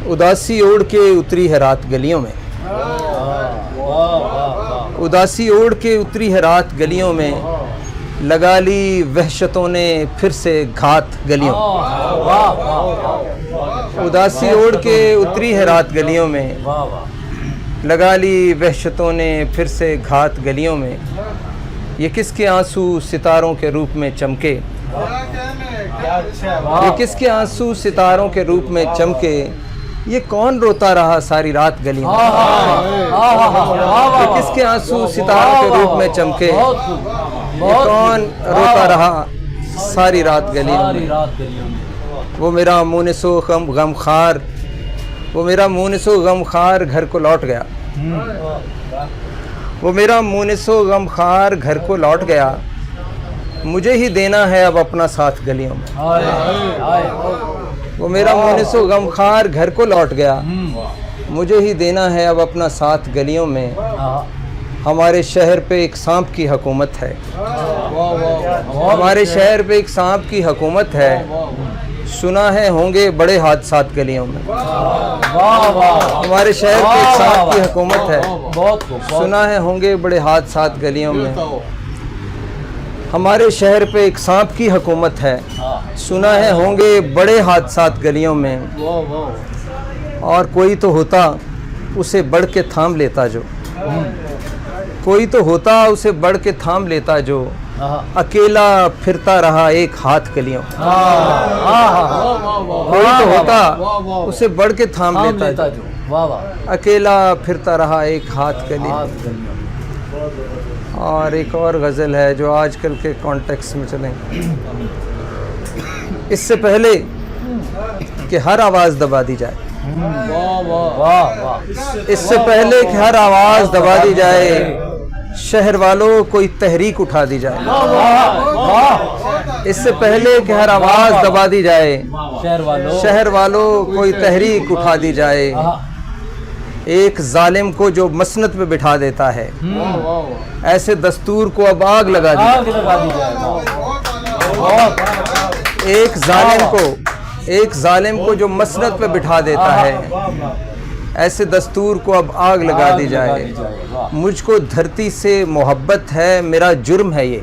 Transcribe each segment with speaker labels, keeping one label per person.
Speaker 1: उदासी ओढ़ के उतरी है रात गलियों में, उदासी ओढ़ के उतरी है रात गलियों में, लगा ली वहशतों ने फिर से घात गलियों में। उदासी ओढ़ के उतरी है रात गलियों में, लगा ली वहशतों ने फिर से घात गलियों में। ये किसके आंसू सितारों के रूप में चमके, ये किसके आंसू सितारों के रूप में चमके, ये कौन रोता रहा सारी रात गलियों में। ये किसके आंसू सितारों के रूप में चमके, ये कौन रोता रहा सारी रात गलियों में। वो मेरा मुनिसो गमखार, वो मेरा मुनिसो गमखार घर को लौट गया, वो मेरा मुनिसो गमखार घर को लौट गया, मुझे ही देना है अब अपना साथ गलियों में। वो मेरा मुनिसो गमखार घर को लौट गया, मुझे ही देना है अब अपना साथ गलियों में। हमारे शहर पे एक सांप की हुकूमत है, हमारे शहर पे एक सांप की हुकूमत है, सुना है होंगे बड़े हादसात गलियों में। हमारे शहर पे एक सांप की हुकूमत है, सुना है होंगे बड़े हादसात गलियों में। हमारे शहर पे एक सांप की हुकूमत है, सुना है होंगे बड़े हादसात गलियों में। और कोई तो होता उसे बढ़ के थाम लेता जो, कोई तो होता उसे बढ़ के थाम लेता जो, अकेला फिरता रहा एक हाथ गलियों। कोई तो होता उसे बढ़ के थाम लेता जो, अकेला फिरता रहा एक हाथ गलियों। और एक और गज़ल है जो आजकल के कॉन्टेक्स्ट में चलें। इससे पहले कि हर आवाज़ दबा दी जाए, इससे पहले कि हर आवाज़ दबा दी जाए, शहर वालों कोई तहरीक उठा दी जाए। इससे पहले कि हर आवाज़ दबा दी जाए, शहर वालों कोई तहरीक उठा दी जाए। एक जालिम को जो मसनद पे बिठा देता है, ऐसे दस्तूर को अब आग लगा दी। एक जालिम को जो मसनद पे बिठा देता है, ऐसे दस्तूर को अब आग लगा दी जाए। मुझको धरती से मोहब्बत है, मेरा जुर्म है ये।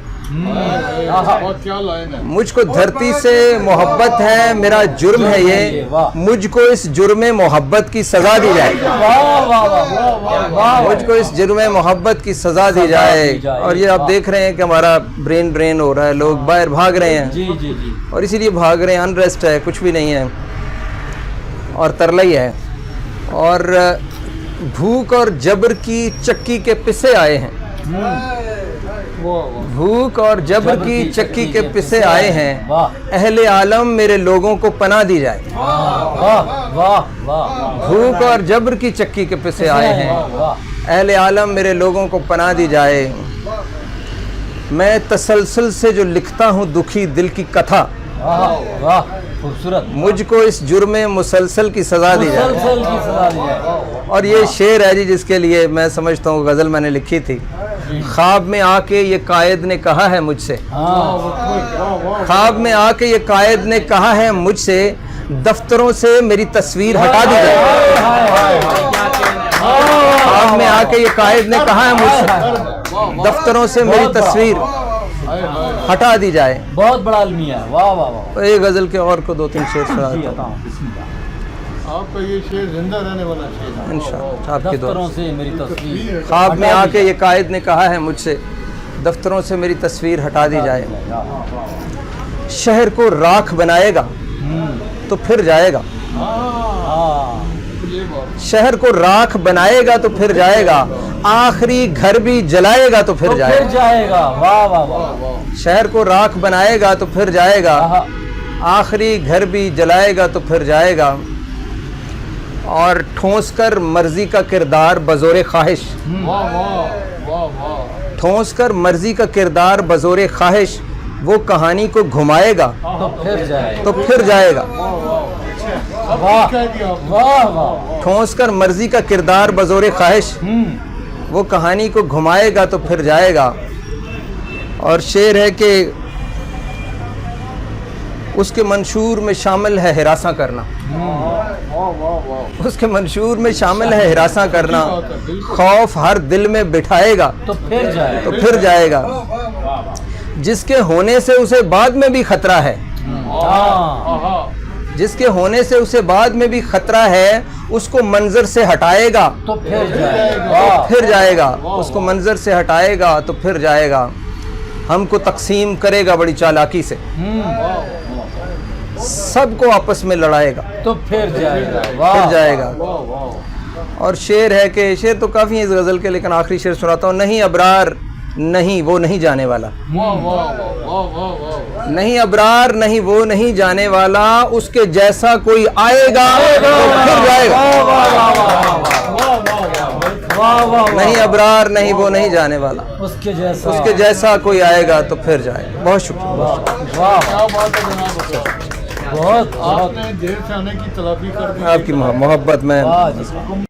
Speaker 1: मुझको धरती से मोहब्बत है, मेरा जुर्म है ये। मुझको इस जुर्म मोहब्बत की सज़ा दी जाए, मुझको इस जुर्म मोहब्बत की सज़ा दी जाए। और ये आप देख रहे हैं कि हमारा ब्रेन हो रहा है, लोग बाहर भाग रहे हैं और इसीलिए भाग रहे हैं। अनरेस्ट है, कुछ भी नहीं है और तरला ही है। और भूख और जबर की चक्की के पिसे आए हैं, भूख और जबर की चक्की के पिसे आए हैं। अहले आलम मेरे लोगों को पनाह दी जाए। भूख और जबर की चक्की के पिसे आए हैं, अहले आलम मेरे लोगों को पनाह दी जाए। मैं तसलसल से जो लिखता हूँ दुखी दिल की कथा, मुझको इस जुर्मे मुसलसल की सज़ा दी जाए। और ये शेर है जी जिसके लिए मैं समझता हूँ गज़ल मैंने लिखी थी। ख्वाब में आके ये कायद ने कहा है मुझसे, ख्वाब में आके ये कायद ने कहा है मुझसे, दफ्तरों से मेरी तस्वीर हटा दी जाए। ख्वाब में आके ये कायद ने कहा है मुझसे, दफ्तरों से मेरी तस्वीर हटा दी जाए।
Speaker 2: बहुत बड़ा अलमिया है। वाह वाह वाह।
Speaker 1: तो एक गज़ल के और को 2-3 शेर सुनाता हूँ।
Speaker 3: आपका ये शेर जिंदा रहने वाला शेर है
Speaker 1: इंशाअल्लाह आपकी दुआ
Speaker 2: से मेरी तस्वीर।
Speaker 1: ख्वाब में आके ये कायद ने कहा है मुझसे, दफ्तरों से मेरी तस्वीर हटा दी जाए। शहर को राख बनाएगा तो फिर जाएगा, शहर को राख बनाएगा तो फिर जाएगा, आखिरी घर भी जलाएगा तो फिर जाएगा।
Speaker 2: वाह वाह वाह।
Speaker 1: शहर को राख बनाएगा तो फिर जाएगा, आखिरी घर भी जलाएगा तो फिर जाएगा। और ठोंस कर मर्जी का किरदार बज़ोरे ख्वाहिश, ठोंस कर मर्जी का किरदार बज़ोरे ख्वाहिश, वो कहानी को घुमाएगा तो फिर जाएगा। ठोंस कर मर्जी का किरदार बज़ोरे ख्वाहिश, वो कहानी को घुमाएगा तो फिर जाएगा। और शेर है कि उसके मंशूर में शामिल है हिरासा करना,
Speaker 3: वाह वाह वाह।
Speaker 1: उसके मंशूर में शामिल है हिरासा करना। खौफ हर दिल में बिठाएगा
Speaker 2: तो फिर जाए।
Speaker 1: तो फिर जाएगा। जिसके होने से उसे बाद में भी खतरा है,
Speaker 2: हाँ,
Speaker 1: जिसके होने से उसे बाद में भी खतरा है, उसको मंजर से हटाएगा
Speaker 2: तो फिर जाए।
Speaker 1: तो
Speaker 2: वाह,
Speaker 1: फिर जाएगा। उसको मंजर से हटाएगा तो फिर जाएगा। हमको तकसीम करेगा बड़ी चालाकी से, सबको आपस में लड़ाएगा
Speaker 2: तो फिर जाएगा। वाह,
Speaker 1: फिर जाएगा।
Speaker 3: वाह वाह।
Speaker 1: और शेर है कि शेर तो काफ़ी है इस गज़ल के, लेकिन आखिरी शेर सुनाता हूँ। नहीं अबरार नहीं वो नहीं जाने वाला,
Speaker 3: वाह वाह वाह वाह वाह।
Speaker 1: नहीं अबरार नहीं वो नहीं जाने वाला, उसके जैसा कोई आएगा तो फिर जाएगा।
Speaker 2: वाह वाह,
Speaker 1: नहीं अबरार नहीं वो नहीं जाने वाला,
Speaker 2: उसके जैसा,
Speaker 1: उसके जैसा कोई आएगा तो फिर जाएगा। बहुत शुक्रिया।
Speaker 2: वाह,
Speaker 3: क्या बात है जनाब,
Speaker 2: बहुत बहुत
Speaker 3: आपने देर से आने की तलाफी कर दी।
Speaker 1: आपकी मोहब्बत में
Speaker 2: वाह जी।